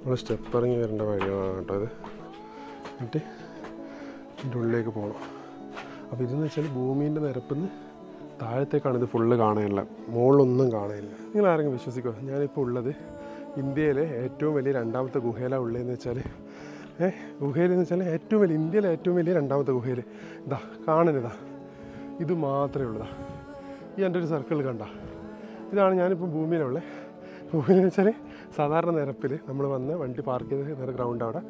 നമ്മൾ സ്റ്റെപ്പ് ഇറങ്ങി വരേണ്ട വഴിയാണ് കേട്ടോ ഇത്. എന്നിട്ട് ഇതിൻ്റെ ഉള്ളിലേക്ക് പോകണം. അപ്പോൾ ഇതെന്ന് വെച്ചാൽ ഭൂമീൻ്റെ നിരപ്പിന്ന് താഴത്തേക്കാണ് ഇത് ഫുള്ള് കാണാനില്ല, മുകളിലൊന്നും കാണാനില്ല. നിങ്ങൾ ആരെങ്കിലും വിശ്വസിക്കുമോ? ഞാനിപ്പോൾ ഉള്ളത് ഇന്ത്യയിലെ ഏറ്റവും വലിയ രണ്ടാമത്തെ ഗുഹയിലാണ് ഉള്ളതെന്ന് വെച്ചാൽ ഗുഹയിലെന്ന് വെച്ചാൽ ഏറ്റവും വലിയ ഇന്ത്യയിലെ ഏറ്റവും വലിയ രണ്ടാമത്തെ ഗുഹയിൽ ഇതാ കാണുന്നതാ, ഇത് മാത്രമേ ഉള്ളതാ. ഈ എൻ്റെ ഒരു സർക്കിൾ കണ്ട, ഇതാണ് ഞാനിപ്പോൾ ഭൂമിയിലുള്ളത്. ഭൂമിയിലെന്ന് വെച്ചാൽ സാധാരണ നിരപ്പിൽ നമ്മൾ വന്ന് വണ്ടി പാർക്ക് ചെയ്ത് നേരെ ഗ്രൗണ്ട് അവിടെ.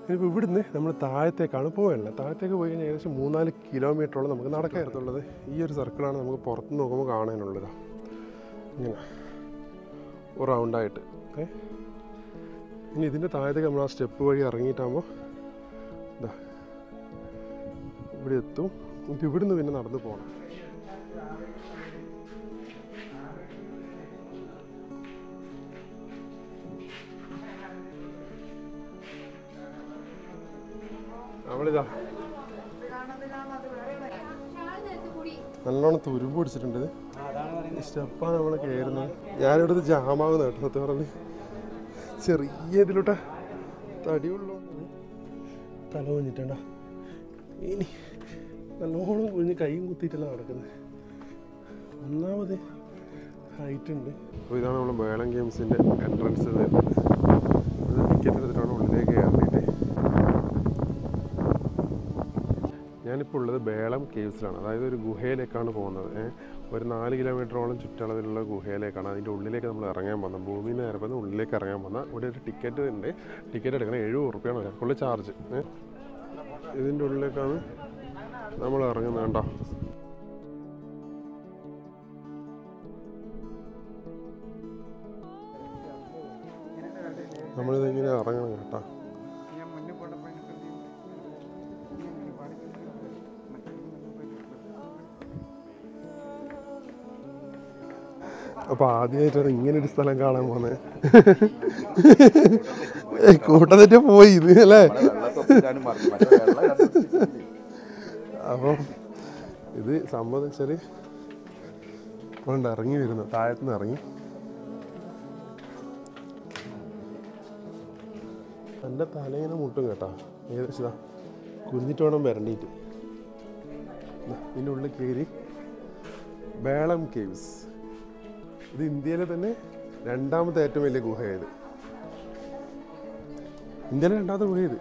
ഇനിയിപ്പോൾ ഇവിടുന്ന് നമ്മൾ താഴത്തേക്കാണ് പോകാനുള്ളത്. താഴത്തേക്ക് പോയി കഴിഞ്ഞാൽ ഏകദേശം 3-4 കിലോമീറ്ററോളം നമുക്ക് നടക്കാറുള്ളത്. ഈ ഒരു സർക്കിളാണ് നമുക്ക് പുറത്ത് നോക്കുമ്പോൾ കാണാനുള്ളത്. ഇങ്ങനെ ഒരു റൗണ്ടായിട്ട്. ഇനി ഇതിൻ്റെ താഴത്തേക്ക് നമ്മൾ ആ സ്റ്റെപ്പ് വഴി ഇറങ്ങിയിട്ടാകുമ്പോൾ ഇതാ ഇവിടെ എത്തും. എന്നിട്ട് ഇവിടുന്ന് പിന്നെ നടന്നു പോകണം. നമ്മളിതാ നല്ലോണം തുരുമ്പ് പിടിച്ചിട്ടുണ്ട്. സ്റ്റെപ്പാണ് നമ്മൾ കയറുന്നത്. ഞാനിവിടുത്തെ ജാമാകുന്ന കേട്ടോ സത്യം പറഞ്ഞ്. ചെറിയ ഇതിലോട്ട് തടിയുള്ളൂ, തല കുഞ്ഞിട്ടണ്ട. ഇനി നല്ലോണം കുഞ്ഞ് കൈയും കുത്തിയിട്ടല്ല നടക്കുന്നത്. ഒന്നാമത് ഹൈറ്റ് ഉണ്ട്. അപ്പോൾ ഇതാണ് നമ്മൾ ബേളം ഗെയിംസിൻ്റെ എൻട്രൻസ് വരുന്നത്. ഇത് ടിക്കറ്റ് എടുത്തിട്ടാണ് ഉള്ളിലേക്ക് കയറിയിട്ട്. ഞാനിപ്പോൾ ഉള്ളത് ബേളം കേവ്സിലാണ്, അതായത് ഒരു ഗുഹയിലേക്കാണ് പോകുന്നത്. ഒരു 4 കിലോമീറ്ററോളം ചുറ്റളവിലുള്ള ഗുഹയിലേക്കാണ്. അതിൻ്റെ ഉള്ളിലേക്ക് നമ്മൾ ഇറങ്ങാൻ പോകുന്നത്. ഭൂമിയിൽ നിന്ന് ഇറങ്ങുന്ന ഉള്ളിലേക്ക് ഇറങ്ങാൻ പോകുന്ന ഇവിടെ ഒരു ടിക്കറ്റ് ഉണ്ട്. ടിക്കറ്റ് എടുക്കണം 70 റുപ്യാണ് ഒരാൾക്കുള്ള ചാർജ്. ഇതിൻ്റെ ഉള്ളിലേക്കാണ് നമ്മൾ ഇറങ്ങുന്നത്. കണ്ടോ, നമ്മളിതിങ്ങനെ ഇറങ്ങണം കേട്ടോ. അപ്പോൾ ആദ്യമായിട്ടാണ് ഇങ്ങനൊരു സ്ഥലം കാണാൻ പോകുന്നത്. കൂട്ടത്തിട്ട് പോയി ഇത് അല്ലേ. അപ്പം ഇത് സംബന്ധിച്ചാൽ ഇറങ്ങി വരുന്നു, താഴത്തുനിന്ന് ഇറങ്ങി. എൻ്റെ തലയിങ്ങനെ മുട്ടും കേട്ടോ. ഏകദേശം ഇതാ കുഞ്ഞിട്ട് വേണം വരണ്ടിയിട്ട്. ഇതിൻ്റെ ഉള്ളിൽ കയറി ബേളം കേവ്സ്. ഇത് ഇന്ത്യയിലെ തന്നെ രണ്ടാമത്തെ ഏറ്റവും വലിയ ഗുഹയത്. ഇന്ത്യയിലെ രണ്ടാമത്തെ ഗുഹയത്.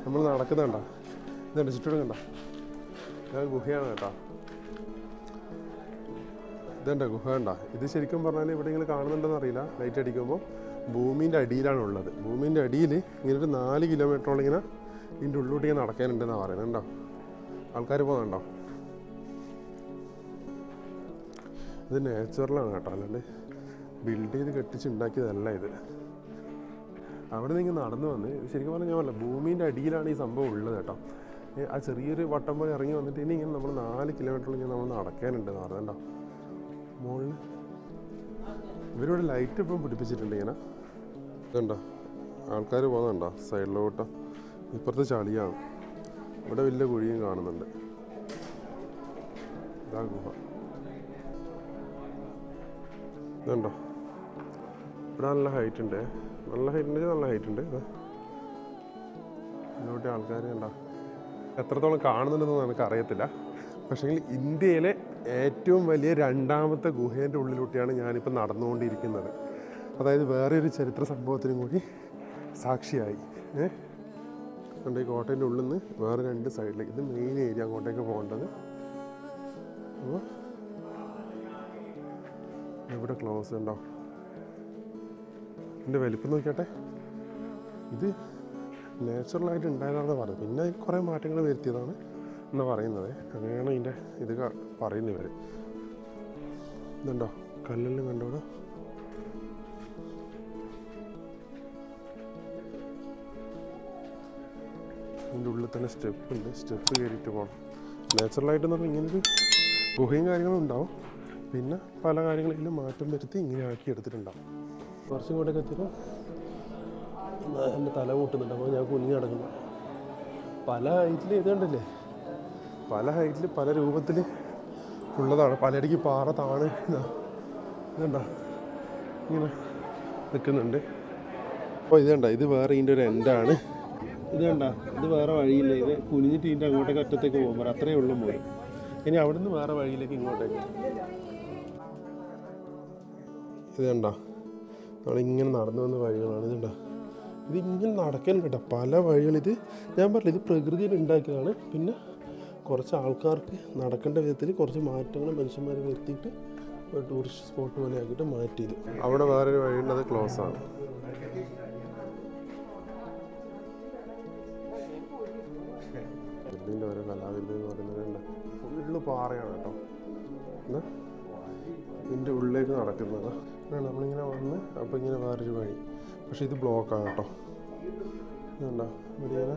നമ്മൾ നടക്കുന്നുണ്ടോ? ഇതുണ്ട് ചുറ്റും കണ്ടോ? ഞാൻ ഗുഹയാണ് കേട്ടോ. ഇതെന്താ ഗുഹ കണ്ടോ? ഇത് ശരിക്കും പറഞ്ഞാൽ ഇവിടെ നിങ്ങൾ കാണുന്നുണ്ടെന്ന് അറിയില്ല. ലൈറ്റ് അടിക്കുമ്പോൾ ഭൂമിൻ്റെ അടിയിലാണ് ഉള്ളത്. ഭൂമിൻ്റെ അടിയിൽ ഇങ്ങനെ ഒരു 4 കിലോമീറ്ററോളം ഇങ്ങനെ ഇതിൻ്റെ ഉള്ളിലോട്ട് ഇങ്ങനെ നടക്കാനുണ്ടെന്നാണ് പറയുന്നത്. കണ്ടോ ആൾക്കാർ പോകുന്നുണ്ടോ? ഇത് നാച്ചുറലാണ് കേട്ടോ, അല്ലാണ്ട് ബിൽഡ് ചെയ്ത് കെട്ടിച്ചുണ്ടാക്കിയതല്ല ഇത്. അവിടെ നിന്ന് ഇങ്ങനെ നടന്നു വന്ന് ശരിക്കും പറഞ്ഞാൽ ഞാൻ പറഞ്ഞില്ല, ഭൂമിൻ്റെ അടിയിലാണ് ഈ സംഭവം ഉള്ളത് കേട്ടോ. ആ ചെറിയൊരു വട്ടം പോലെ ഇറങ്ങി വന്നിട്ട് ഇനി ഇങ്ങനെ നമ്മൾ 4 കിലോമീറ്ററിൽ ഇങ്ങനെ നമ്മൾ നടക്കാനുണ്ടെന്ന് പറയുന്നുണ്ടോ. മുകളിൽ ഇവരിവിടെ ലൈറ്റ് ഇപ്പം പിടിപ്പിച്ചിട്ടുണ്ട് ഇങ്ങനെ. ഇതുണ്ടോ ആൾക്കാർ പോകുന്നുണ്ടോ സൈഡിലോട്ട്? ഇപ്പുറത്ത് ചളിയാണ്. ഇവിടെ വലിയ കുഴിയും കാണുന്നുണ്ട്. ഇതാ ഗുഹ. ഇതുണ്ടോ ഇവിടെ നല്ല ഹൈറ്റ് ഉണ്ട്. നല്ല ഹൈറ്റ് ഉണ്ട്, നല്ല ഹൈറ്റ് ഉണ്ട്. ഇതിലോട്ട് ആൾക്കാർ കണ്ടോ എത്രത്തോളം കാണുന്നുണ്ടെന്ന് എനിക്ക് അറിയത്തില്ല. പക്ഷേങ്കിൽ ഇന്ത്യയിലെ ഏറ്റവും വലിയ രണ്ടാമത്തെ ഗുഹേൻ്റെ ഉള്ളിലൂടെയാണ് ഞാനിപ്പോൾ നടന്നുകൊണ്ടിരിക്കുന്നത്. അതായത് വേറെ ഒരു ചരിത്ര സംഭവത്തിനും കൂടി സാക്ഷിയായി. അതുകൊണ്ട് ഈ കോട്ടേൻ്റെ ഉള്ളിൽ നിന്ന് വേറെ 2 സൈഡിലേക്ക്, ഇത് മെയിൻ ഏരിയ അങ്ങോട്ടേക്ക് പോകേണ്ടത്. അപ്പോൾ ഇവിടെ ക്ലോസ് ഉണ്ടോ? ഇതിൻ്റെ വലിപ്പം നോക്കിയാട്ടെ. ഇത് നാച്ചുറലായിട്ട് ഉണ്ടായതാണെന്ന് പറയും. പിന്നെ കുറേ മാറ്റങ്ങൾ വരുത്തിയതാണ് എന്ന് പറയുന്നത്. അങ്ങനെയാണ് ഇതിൻ്റെ ഇത് പറയുന്നത് ഇവർ. ഇതുണ്ടോ കല്ലെല്ലാം കണ്ടോടോ. ഇതിൻ്റെ ഉള്ളിൽ തന്നെ സ്റ്റെപ്പ് ഉണ്ട്. സ്റ്റെപ്പ് കയറിയിട്ട് പോകണം. നാച്ചുറലായിട്ടെന്ന് പറഞ്ഞാൽ ഇങ്ങനൊരു ഗുഹയും കാര്യങ്ങളും ഉണ്ടാവും. പിന്നെ പല കാര്യങ്ങളിലും മാറ്റം വരുത്തി ഇങ്ങനെ ആക്കി എടുത്തിട്ടുണ്ടാവും. കുറച്ചും കൂടെയൊക്കെ എത്തിയപ്പോൾ എൻ്റെ തല കൂട്ടുന്നുണ്ട്. അപ്പോൾ ഞാൻ കുഞ്ഞു കിടക്കുന്നു. പല ഹൈറ്റിൽ ഇതുണ്ടല്ലേ, പല ഹൈറ്റിൽ പല രൂപത്തിൽ ഉള്ളതാണ്. പലയിടയ്ക്ക് പാറ താണ് ഇതുണ്ട ഇങ്ങനെ നിൽക്കുന്നുണ്ട്. അപ്പോൾ ഇത് കണ്ട, ഇത് വേറെ ഇതിൻ്റെ ഒരു എൻഡാണ്. ഇത് കണ്ട, ഇത് വേറെ വഴിയില്ല. ഇത് കുനിഞ്ഞിട്ട് ഇതിൻ്റെ അങ്ങോട്ടേക്ക് അറ്റത്തേക്ക് പോകുമ്പോൾ അത്രയേ ഉള്ളൂ പോലും. ഇനി അവിടെ നിന്ന് വേറെ വഴിയിലേക്ക് ഇങ്ങോട്ടേക്ക്. ഇത് കണ്ട, നമ്മളിങ്ങനെ നടന്നു വന്ന വഴികളാണ്. ഇത് കണ്ട, ഇതിങ്ങനെ നടക്കാൻ കേട്ടോ പല വഴികൾ. ഇത് ഞാൻ പറഞ്ഞില്ല, ഇത് പ്രകൃതിയിൽ ഉണ്ടാക്കിയതാണ്. പിന്നെ കുറച്ച് ആൾക്കാർക്ക് നടക്കേണ്ട വിധത്തിൽ കുറച്ച് മാറ്റങ്ങൾ മനുഷ്യന്മാർ വരുത്തിയിട്ട് ഒരു ടൂറിസ്റ്റ് സ്പോട്ട് പോലെ ആക്കിയിട്ട് മാറ്റിയത്. അവിടെ വേറൊരു വഴിയുണ്ട്, അത് ക്ലോസ് ആണ്. ഇതിൻ്റെ ഓരോ കലാവിരുത് എന്ന് പറയുന്നത് ഫുള്ള് പാറയാണ് കേട്ടോ. എന്നാൽ ഇതിൻ്റെ ഉള്ളിലേക്ക് നടക്കുന്നത് നമ്മളിങ്ങനെ വന്ന് അപ്പോൾ ഇങ്ങനെ വേറൊരു വഴി. പക്ഷേ ഇത് ബ്ലോക്കാണ് കേട്ടോ. ഇതുണ്ടോ ഇവിടെ ഇങ്ങനെ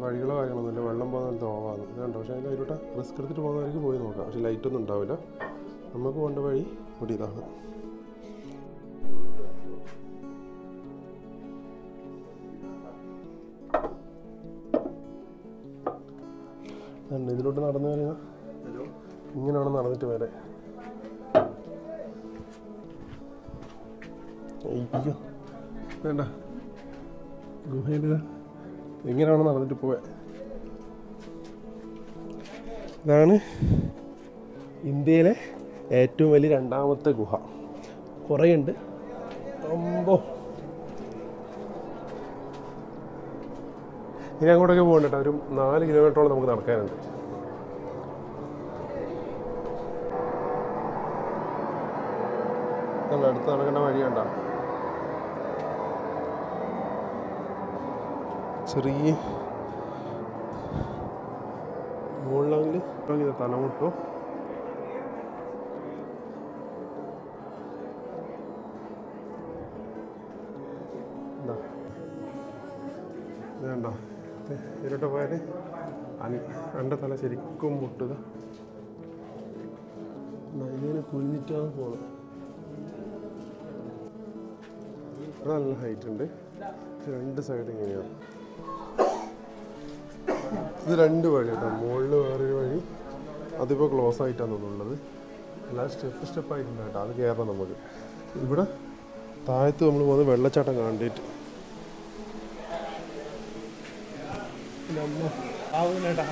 വഴികളോ കാര്യങ്ങളൊന്നുമില്ല. വെള്ളം പോകുന്ന തോവാണ് ഇതുണ്ടോ. പക്ഷേ അതിൻ്റെ അതിലോട്ട് റിസ്ക് എടുത്തിട്ട് പോകുന്നവർക്ക് പോയി നോക്കാം. പക്ഷേ ലൈറ്റൊന്നും ഉണ്ടാവില്ല. നമുക്ക് പോകേണ്ട വഴി ഇവിടെ ഇതാണ്. ഇതിലോട്ട് നടന്നു വരിക. ഇങ്ങനെയാണ് നടന്നിട്ട് വരെ. അയ്യോ വേണ്ട, ഗുഹയിൽ ഇങ്ങനെയാണ് നടന്നിട്ട് പോയത്. ഇതാണ് ഇന്ത്യയിലെ ഏറ്റവും വലിയ രണ്ടാമത്തെ ഗുഹ. കുറേ ഉണ്ട്. അമ്പോ ഇനി അങ്ങോട്ടൊക്കെ പോകണ്ട കേട്ടോ. ഒരു 4 കിലോമീറ്ററോളം നമുക്ക് നടക്കാനുണ്ട്. അടുത്ത് നടക്കേണ്ട വഴി കണ്ട, ചെറിയ മുകളിലാണെങ്കിൽ ഇപ്പം തലമുട്ടോ. വേണ്ട ഇതിലോട്ട് പോയാൽ എൻ്റെ തല ശരിക്കും മുട്ടുക. ഇങ്ങനെ കുഞ്ഞിട്ടാണ് പോകുന്നത്. നല്ല ഹൈറ്റ് ഉണ്ട്. 2 സൈഡ് ഇങ്ങനെയാണ്. ഇത് 2 വഴി കേട്ടോ. മുകളിൽ വേറൊരു വഴി, അതിപ്പോൾ ക്ലോസ് ആയിട്ടാണ് തോന്നുന്നുള്ളത്. എല്ലാം സ്റ്റെപ്പായിട്ടുണ്ട് കേട്ടോ. അത് കയറണം നമുക്ക്. ഇവിടെ താഴത്ത് നമ്മൾ പോകുന്നത് വെള്ളച്ചാട്ടം കണ്ടിട്ട്. ആവുന്നേട്ടാ,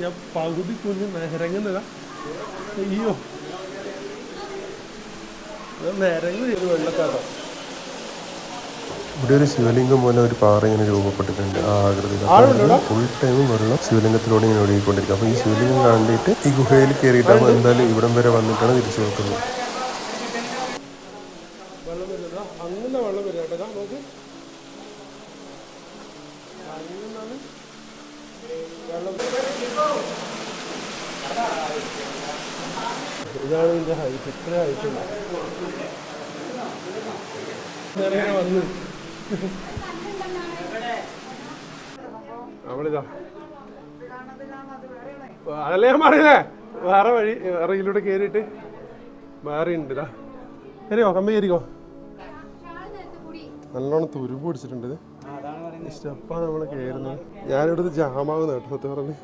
ഞാൻ പകുതി കുഞ്ഞ് നിരങ്ങുന്നതാ. അയ്യോ നിരങ്ങുന്ന ഒരു വെള്ളച്ചാട്ടം. ഇവിടെ ഒരു ശിവലിംഗം പോലെ ഒരു പാറ ഇങ്ങനെ രൂപപ്പെട്ടിട്ടുണ്ട്. ആ ആകൃതിയിൽ ഫുൾ ടൈമും വെള്ളം ശിവലിംഗത്തിലൂടെ ഇങ്ങനെ ഒഴുകിക്കൊണ്ടിരിക്കും. അപ്പോൾ ഈ ശിവലിംഗം കണ്ടിട്ട് ഈ ഗുഹയിൽ കയറിയിട്ടാകുമ്പോൾ എന്തായാലും ഇവിടം വരെ വന്നിട്ടാണ് തിരിച്ചു നോക്കുന്നത്. അങ്ങനെ വെള്ളം വരിക കേട്ടോ. നോക്ക്, ഇതാണ് ഇതിൻ്റെ ഹൈറ്റ്. ഇത്ര ഹൈറ്റ് ഉണ്ട്. വന്ന് നമ്മളിതാ അതല്ലേ ഞാൻ പറയുന്നേ. വേറെ വഴി വേറെ ഇതിലൂടെ കയറിയിട്ട് വേറെ ഉണ്ട്. ഇതാ കയറിയോ, കമ്പി കയറിക്കോ. നല്ലോണം തുരുമ്പ് പിടിച്ചിട്ടുണ്ട്. ഇത് സ്റ്റെപ്പാണ് നമ്മൾ കയറുന്നത്. ഞാനിവിടുത്തെ ജാമാകുന്ന കേട്ടോ. സത്യം പറഞ്ഞ്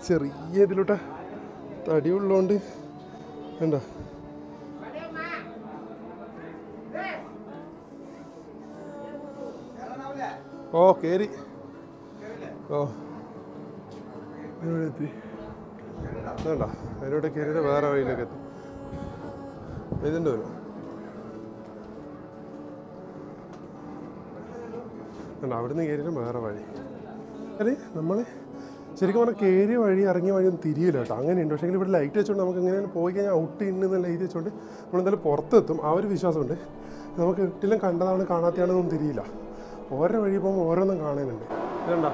ചെറിയ ഇതിലൂടെ തടിയുള്ളതുകൊണ്ട് വേണ്ട. ഓ കയറി. ഓ ഇവിടെ എത്തി. വേണ്ട അതിലൂടെ കയറിയിട്ട് വേറെ വഴിയിലേക്ക് എത്തി. ഇതിൻ്റെ വരും. വേണ്ട അവിടുന്ന് കയറിയിട്ട് വേറെ വഴി. അല്ലേ നമ്മൾ ശരിക്കും പറഞ്ഞാൽ കയറിയ വഴി ഇറങ്ങിയ വഴി ഒന്നും തിരിയില്ല കേട്ടോ. അങ്ങനെയുണ്ട്. പക്ഷേ ഇവിടെ ലൈറ്റ് വെച്ചുകൊണ്ട് നമുക്ക് എങ്ങനെയാണ് പോയി കഴിഞ്ഞാൽ ഔട്ട് ഉണ്ടെന്നുള്ള എഴുതി വെച്ചുകൊണ്ട് നമ്മളെന്തായാലും പുറത്തെത്തും. ആ ഒരു വിശ്വാസമുണ്ട്. നമുക്ക് എട്ടിലും കണ്ടതാണ് കാണാത്തയാണെന്നൊന്നും തിരിയില്ല. ഓരോ വഴി പോകുമ്പോൾ ഓരോന്നും കാണാനുണ്ട്. ഇതുണ്ടോ,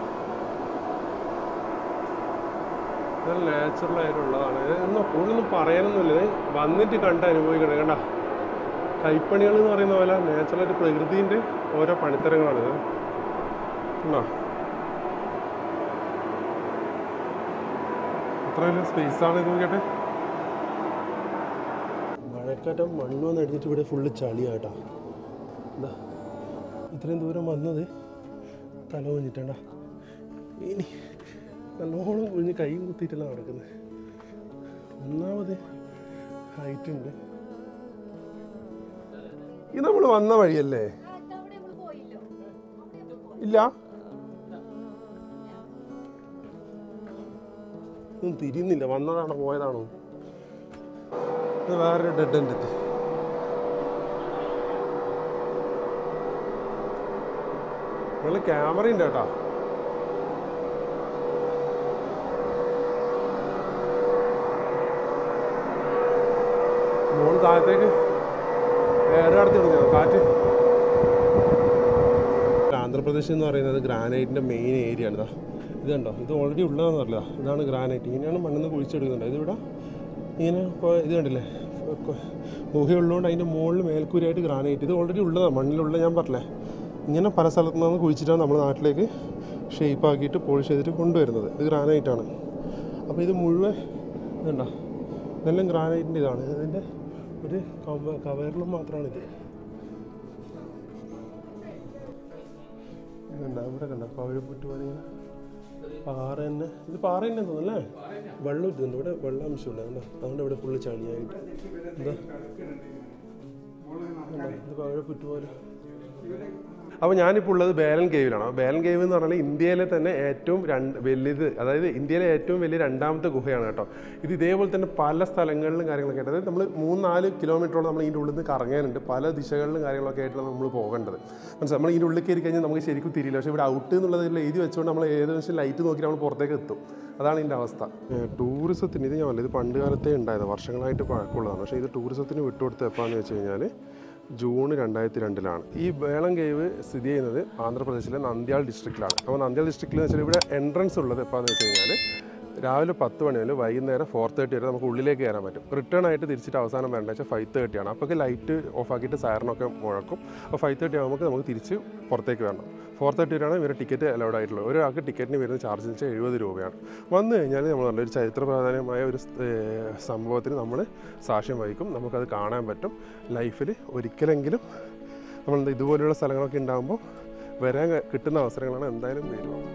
ഇത് നാച്ചുറലായിട്ടുള്ളതാണ്. ഇതൊന്നും കൂടുതലൊന്നും പറയാനൊന്നുമില്ല. ഇത് വന്നിട്ട് കണ്ട് അനുഭവിക്കണം. കണ്ട കൈപ്പണികൾ എന്ന് പറയുന്ന പോലെ നാച്ചുറലായിട്ട് പ്രകൃതിൻ്റെ ഓരോ പണിത്തരങ്ങളാണിത്. കണ്ടോ എത്ര വലിയ സ്പേസാണ് ഇത് നോക്കിയിട്ട്. മഴക്കാറ്റം മണ്ണ് വന്ന് അടിച്ചിട്ട് ഇവിടെ ഫുള്ള് ചളിയാട്ടാ. എന്താ ഇത്രയും ദൂരം വന്നത് തല കുഞ്ഞിട്ടണ്ട. ഇനി നല്ലോണം കുഞ്ഞ് കൈയും കുത്തിയിട്ടല്ല നടക്കുന്നത്. ഒന്നാമത് ഹൈറ്റ് ഉണ്ട്. ഇത് നമ്മൾ വന്ന വഴിയല്ലേ? ഇല്ല, ഒന്നും തിരിയുന്നില്ല. വന്നതാണോ പോയതാണോ? ഇത് വേറൊരു ഡെഡ് എൻഡ്. നിങ്ങൾ ക്യാമറ ഉണ്ട് കേട്ടോ. മോള് താഴത്തേക്ക് വേറെ അടുത്ത് തുടങ്ങിയോ കാറ്റ്? ആന്ധ്രാപ്രദേശ് എന്ന് പറയുന്നത് ഗ്രാനൈറ്റിൻ്റെ മെയിൻ ഏരിയ ആണ്. ഇത് കണ്ടോ, ഇത് ഓൾറെഡി ഉള്ളതാണെന്ന് അറിയില്ല. ഇതാണ് ഗ്രാനൈറ്റ്. ഇങ്ങനെയാണ് മണ്ണിൽ നിന്ന് കുഴിച്ചെടുക്കുന്നുണ്ട്. ഇതിവിടെ ഇങ്ങനെ ഇത് കണ്ടില്ലേ, ഗുഹയുള്ളതുകൊണ്ട് അതിൻ്റെ മുകളിൽ മേൽക്കൂരായിട്ട് ഗ്രാനൈറ്റ്. ഇത് ഓൾറെഡി ഉള്ളതാണ്, മണ്ണിലുള്ള. ഞാൻ പറഞ്ഞില്ലേ, ഇങ്ങനെ പല സ്ഥലത്തു നിന്ന് കുഴിച്ചിട്ടാണ് നമ്മുടെ നാട്ടിലേക്ക് ഷേപ്പ് ആക്കിയിട്ട് പോളിഷ് ചെയ്തിട്ട് കൊണ്ടുവരുന്നത്. ഇത് ഗ്രാനൈറ്റാണ്. അപ്പോൾ ഇത് മുഴുവൻ ഇതുണ്ടോ, ഇതെല്ലാം ഗ്രാനൈറ്റിൻ്റെ ഇതാണ്. ഇതിൻ്റെ ഒരു കവറിലും മാത്രമാണിത്. ഇതുണ്ടോ, ഇവിടെ കണ്ടോ പവിഴപ്പുറ്റ് പോലെ പാറ തന്നെ. ഇത് പാറ തന്നെ തോന്നുന്നല്ലേ? വെള്ളം ഇട്ടുണ്ട് ഇവിടെ, വെള്ളം അംശമുള്ള കണ്ടോ. അതുകൊണ്ട് ഇവിടെ ഫുള്ള് ചളിയായിട്ട് എന്താ ഇത് പവിഴപ്പുറ്റ് പോലെ. അപ്പോൾ ഞാനിപ്പോൾ ഉള്ളത് ബേലൻ കേവിലാണ്. ബേലൻ കേവ് എന്ന് പറഞ്ഞാൽ ഇന്ത്യയിലെ തന്നെ ഏറ്റവും വലുത്, അതായത് ഇന്ത്യയിലെ ഏറ്റവും വലിയ രണ്ടാമത്തെ ഗുഹയാണ് കേട്ടോ. ഇത് ഇതേപോലെ തന്നെ പല സ്ഥലങ്ങളിലും കാര്യങ്ങളൊക്കെ ആയിട്ട്, അതായത് നമ്മൾ 3-4 കിലോമീറ്ററോളം നമ്മൾ ഇതിൻ്റെ ഉള്ളിൽ നിന്ന് കറങ്ങാനുണ്ട്. പല ദിശകളിലും കാര്യങ്ങളൊക്കെ ആയിട്ടാണ് നമ്മൾ പോകേണ്ടത്. മനസ്സിലായി? നമ്മൾ ഇതിൻ്റെ ഉള്ളിൽ കയറി കഴിഞ്ഞാൽ നമുക്ക് ശരിക്കും തിരിയില്ല. പക്ഷേ ഇവിടെ ഔട്ട് എന്നുള്ളതിൽ എഴുതി വെച്ചുകൊണ്ട് നമ്മൾ ഏകദേശം ലൈറ്റ് നോക്കി നമ്മൾ പുറത്തേക്ക് എത്തും. അതാണ് ഇതിൻ്റെ അവസ്ഥ. ടൂറിസത്തിന് ഇത് ഞാൻ പറഞ്ഞില്ല, ഇത് പണ്ട് കാലത്തേ ഉണ്ടായത്, വർഷങ്ങളായിട്ട് പഴക്കമുള്ളതാണ്. പക്ഷേ ഇത് ടൂറിസത്തിന് വിട്ടുകൊടുത്ത് എപ്പോഴാന്ന് വെച്ച് കഴിഞ്ഞാൽ ജൂൺ 2002 ഈ ബേലൻ കേവ് സ്ഥിതി ചെയ്യുന്നത് ആന്ധ്രാപ്രദേശിലെ നന്ദ്യാൽ ഡിസ്ട്രിക്റ്റിലാണ്. അപ്പോൾ നന്ദ്യാൽ ഡിസ്ട്രിക്റ്റിൽ എന്ന് വെച്ചാൽ ഇവിടെ എൻട്രൻസ് ഉള്ളത് എപ്പോഴാന്ന് വെച്ച് കഴിഞ്ഞാൽ രാവിലെ 10 മണി മുതൽ വൈകുന്നേരം 4:30 വരെ നമുക്ക് ഉള്ളിലേക്ക് കയറാൻ പറ്റും. റിട്ടേൺ ആയിട്ട് തിരിച്ചിട്ട് അവസാനം വരേണ്ടത് വെച്ചാൽ 5:30 ആണ്. അപ്പോൾ ലൈറ്റ് ഓഫ് ആക്കിയിട്ട് സൈറനൊക്കെ മുഴക്കും. അപ്പോൾ 5:30 ആകുമ്പോൾ നമുക്ക് തിരിച്ച് പുറത്തേക്ക് വരണം. 4:30 വരെയാണ് ഇവരെ ടിക്കറ്റ് അലൗഡ് ആയിട്ടുള്ളത്. ഒരാൾക്ക് ടിക്കറ്റിന് വരുന്ന ചാർജ് എന്ന് വെച്ചാൽ 70 രൂപയാണ്. വന്നു കഴിഞ്ഞാൽ നമ്മൾ നല്ലൊരു ചരിത്ര പ്രാധാന്യമായ ഒരു സംഭവത്തിന് നമ്മൾ സാക്ഷ്യം വഹിക്കും. നമുക്കത് കാണാൻ പറ്റും. ലൈഫിൽ ഒരിക്കലെങ്കിലും നമ്മൾ ഇതുപോലെയുള്ള സ്ഥലങ്ങളൊക്കെ ഉണ്ടാകുമ്പോൾ വരാൻ കിട്ടുന്ന അവസരങ്ങളാണ് എന്തായാലും വരുന്നത്.